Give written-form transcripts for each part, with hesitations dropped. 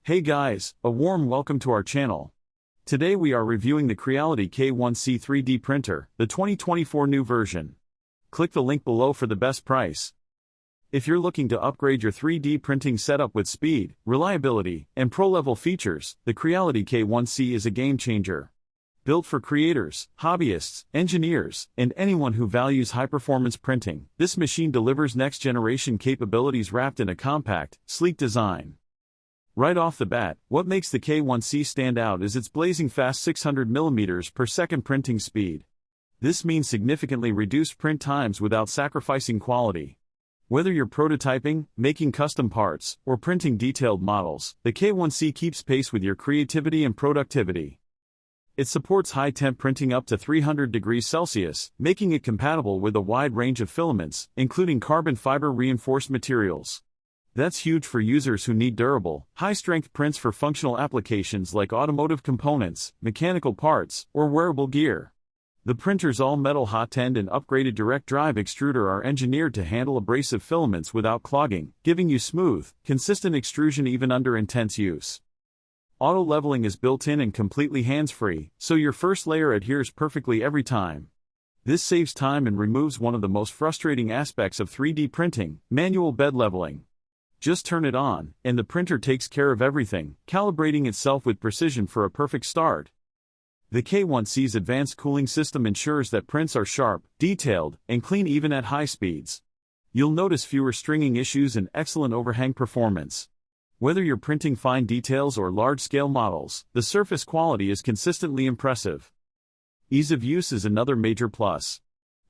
Hey guys, a warm welcome to our channel. Today we are reviewing the Creality K1C 3D printer, the 2024 new version. Click the link below for the best price. If you're looking to upgrade your 3D printing setup with speed, reliability, and pro-level features, the Creality K1C is a game changer. Built for creators, hobbyists, engineers, and anyone who values high-performance printing, this machine delivers next-generation capabilities wrapped in a compact, sleek design. Right off the bat, what makes the K1C stand out is its blazing fast 600 mm per second printing speed. This means significantly reduced print times without sacrificing quality. Whether you're prototyping, making custom parts, or printing detailed models, the K1C keeps pace with your creativity and productivity. It supports high-temp printing up to 300 degrees Celsius, making it compatible with a wide range of filaments, including carbon fiber reinforced materials. That's huge for users who need durable, high-strength prints for functional applications like automotive components, mechanical parts, or wearable gear. The printer's all-metal Hotend and upgraded direct drive extruder are engineered to handle abrasive filaments without clogging, giving you smooth, consistent extrusion even under intense use. Auto-leveling is built in and completely hands-free, so your first layer adheres perfectly every time. This saves time and removes one of the most frustrating aspects of 3D printing, manual bed leveling. Just turn it on, and the printer takes care of everything, calibrating itself with precision for a perfect start. The K1C's advanced cooling system ensures that prints are sharp, detailed, and clean even at high speeds. You'll notice fewer stringing issues and excellent overhang performance. Whether you're printing fine details or large-scale models, the surface quality is consistently impressive. Ease of use is another major plus.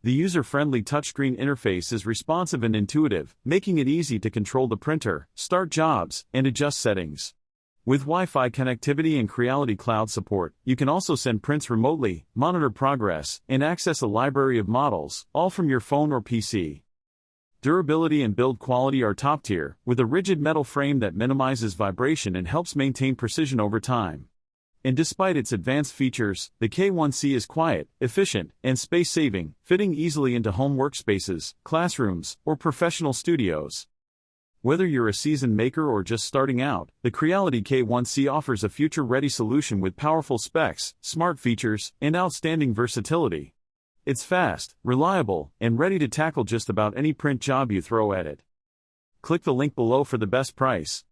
The user-friendly touchscreen interface is responsive and intuitive, making it easy to control the printer, start jobs, and adjust settings. With Wi-Fi connectivity and Creality Cloud support, you can also send prints remotely, monitor progress, and access a library of models, all from your phone or PC. Durability and build quality are top-tier, with a rigid metal frame that minimizes vibration and helps maintain precision over time. And despite its advanced features, the K1C is quiet, efficient, and space-saving, fitting easily into home workspaces, classrooms, or professional studios. Whether you're a seasoned maker or just starting out, the Creality K1C offers a future-ready solution with powerful specs, smart features, and outstanding versatility. It's fast, reliable, and ready to tackle just about any print job you throw at it. Click the link below for the best price.